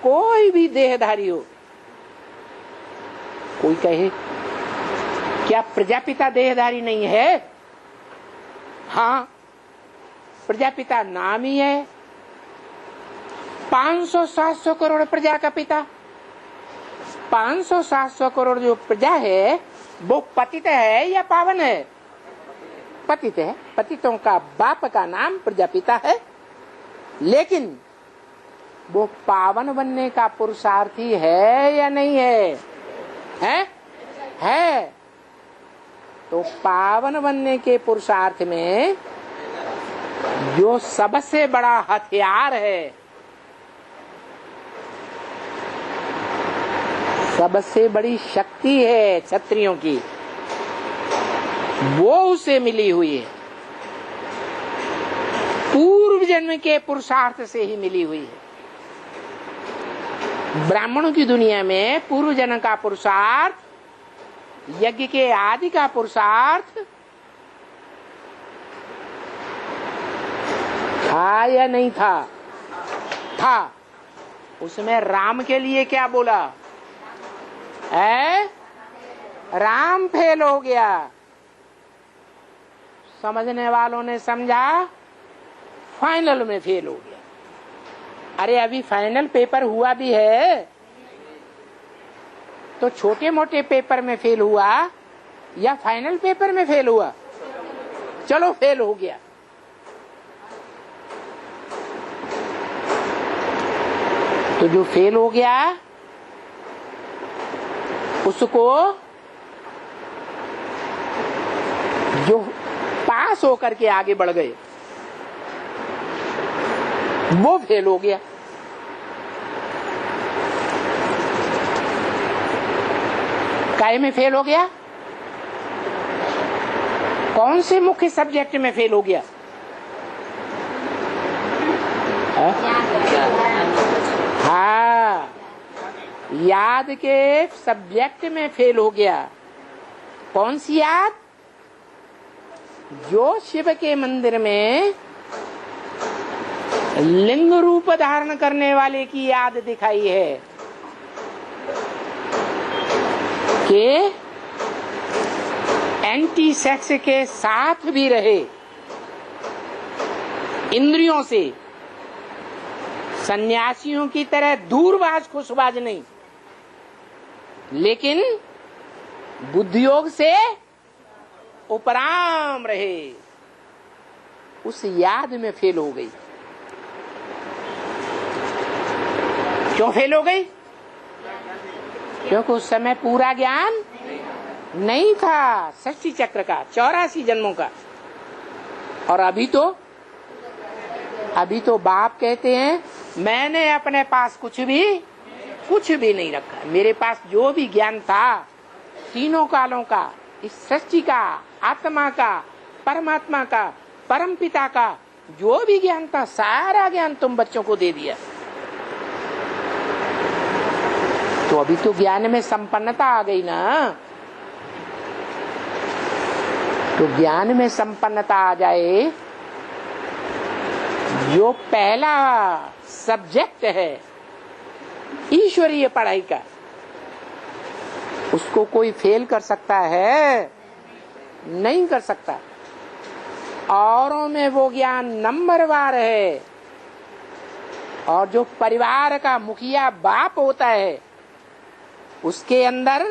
कोई भी देहधारी हो। कोई कहे क्या प्रजापिता देहधारी नहीं है? हाँ, प्रजापिता नाम ही है। 500-700 करोड़ प्रजा का पिता। 500-700 करोड़ जो प्रजा है वो पतित है या पावन है? पतित है। पतितों का बाप का नाम प्रजापिता है, लेकिन वो पावन बनने का पुरुषार्थी है या नहीं है? है। तो पावन बनने के पुरुषार्थ में जो सबसे बड़ा हथियार है, सबसे बड़ी शक्ति है क्षत्रियों की, वो उसे मिली हुई है, पूर्व जन्म के पुरुषार्थ से ही मिली हुई है। ब्राह्मणों की दुनिया में पूर्व जन्म का पुरुषार्थ, यज्ञ के आदि का पुरुषार्थ था या नहीं था? था। उसमें राम के लिए क्या बोला है? राम फेल हो गया। समझने वालों ने समझा फाइनल में फेल हो गया। अरे अभी फाइनल पेपर हुआ भी है, तो छोटे मोटे पेपर में फेल हुआ या फाइनल पेपर में फेल हुआ? चलो फेल हो गया। तो जो फेल हो गया उसको जो पास होकर के आगे बढ़ गए वो फेल हो गया। काय में फेल हो गया? कौन से मुख्य सब्जेक्ट में फेल हो गया? हाँ, याद के सब्जेक्ट में फेल हो गया। कौन सी याद? जो शिव के मंदिर में लिंग रूप धारण करने वाले की याद दिखाई है कि एंटी सेक्स के साथ भी रहे, इंद्रियों से सन्यासियों की तरह दूरबाज खुशबाज नहीं, लेकिन बुद्धियोग से उपराम रहे। उस याद में फेल हो गई। क्यों फेल हो गई? क्योंकि उस समय पूरा ज्ञान नहीं था षष्ठी चक्र का, 84 जन्मों का। और अभी तो बाप कहते हैं मैंने अपने पास कुछ भी नहीं रखा। मेरे पास जो भी ज्ञान था तीनों कालों का, इस सृष्टि का, आत्मा का, परमात्मा का, परम पिता का जो भी ज्ञान था, सारा ज्ञान तुम बच्चों को दे दिया। तो अभी तो ज्ञान में संपन्नता आ गई ना। तो ज्ञान में संपन्नता आ जाए, जो पहला सब्जेक्ट है ईश्वरीय पढ़ाई का, उसको कोई फेल कर सकता है? नहीं कर सकता। औरों में वो ज्ञान नंबरवार है। और जो परिवार का मुखिया बाप होता है, उसके अंदर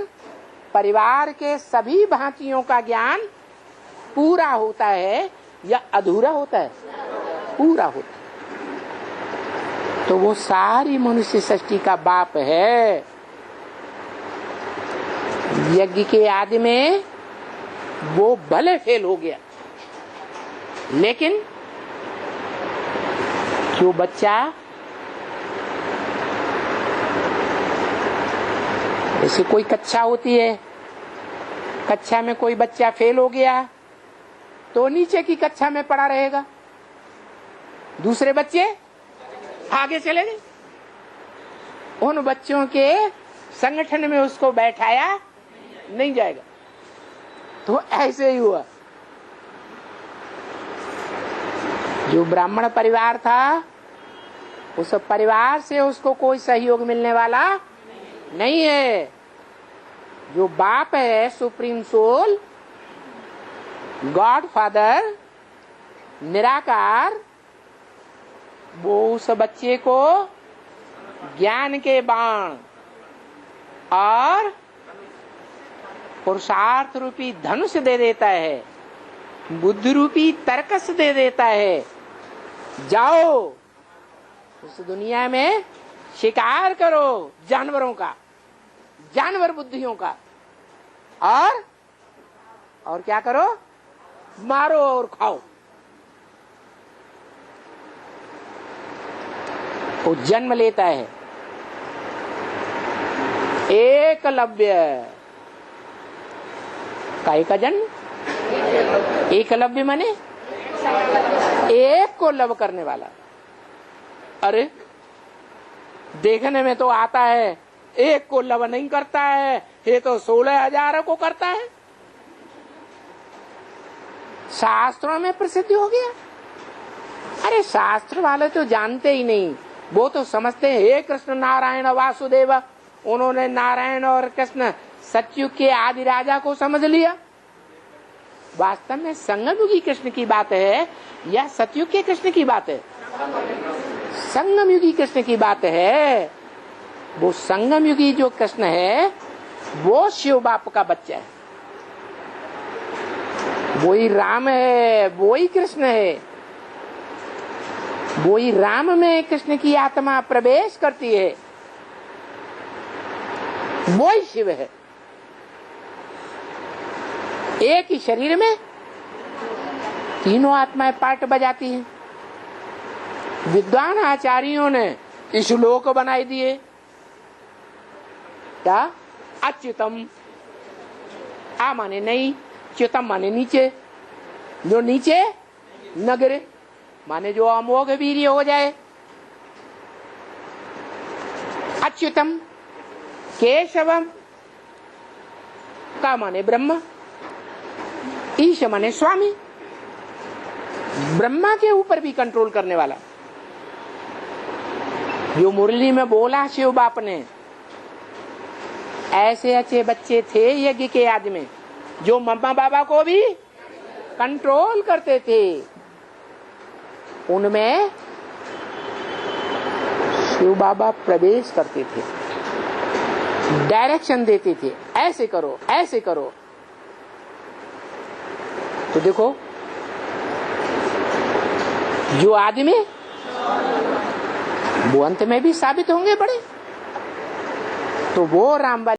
परिवार के सभी भांतियों का ज्ञान पूरा होता है या अधूरा होता है? पूरा होता है। तो वो सारी मनुष्य सृष्टि का बाप है। यज्ञ के आदि में वो भले फेल हो गया, लेकिन जो बच्चा, जैसे कोई कक्षा होती है, कक्षा में कोई बच्चा फेल हो गया तो नीचे की कक्षा में पड़ा रहेगा, दूसरे बच्चे आगे चले गए। उन बच्चों के संगठन में उसको बैठाया नहीं जाएगा। तो ऐसे ही हुआ। जो ब्राह्मण परिवार था उस परिवार से उसको कोई सहयोग मिलने वाला नहीं है। जो बाप है, सुप्रीम सोल, गॉड फादर, निराकार, वो उस बच्चे को ज्ञान के बाण और पुरुषार्थ रूपी धनुष दे देता है, बुद्धि रूपी तर्कस दे देता है। जाओ उस दुनिया में शिकार करो जानवरों का, जानवर बुद्धियों का, और क्या करो, मारो और खाओ। वो जन्म लेता है। एकलव्य काय का जन्म, एकलव्य माने एक को लव करने वाला। अरे देखने में तो आता है, एक को लव नहीं करता है, ये तो 16,000 को करता है। शास्त्रों में प्रसिद्ध हो गया। अरे शास्त्र वाले तो जानते ही नहीं, वो तो समझते हैं हे कृष्ण नारायण वासुदेव। उन्होंने नारायण और कृष्ण सतयुग के आदि राजा को समझ लिया। वास्तव में संगमयुगी कृष्ण की बात है या सतयुग के कृष्ण की बात है? संगमयुगी कृष्ण की बात है। वो संगमयुगी जो कृष्ण है वो शिव बाप का बच्चा है, वही राम है, वही कृष्ण है। वही राम में कृष्ण की आत्मा प्रवेश करती है, वही शिव है। एक ही शरीर में तीनों आत्माएं पार्ट बजाती हैं। विद्वान आचार्यों ने श्लोक बनाई दिए। क्या? अच्युतम, आ माने नहीं, च्युतम माने नीचे, जो नीचे न गिरे, माने जो अमोघ वीर्य हो जाए। अच्युतम, केशवम का माने ब्रह्म, ईश माने स्वामी, ब्रह्मा के ऊपर भी कंट्रोल करने वाला। जो मुरली में बोला शिव बाप ने, ऐसे अच्छे बच्चे थे यज्ञ के आदि में जो मम्मा बाबा को भी कंट्रोल करते थे। उनमें शिव बाबा प्रवेश करते थे, डायरेक्शन देते थे, ऐसे करो ऐसे करो। तो देखो जो आदमी वो अंत में भी साबित होंगे बड़े, तो वो राम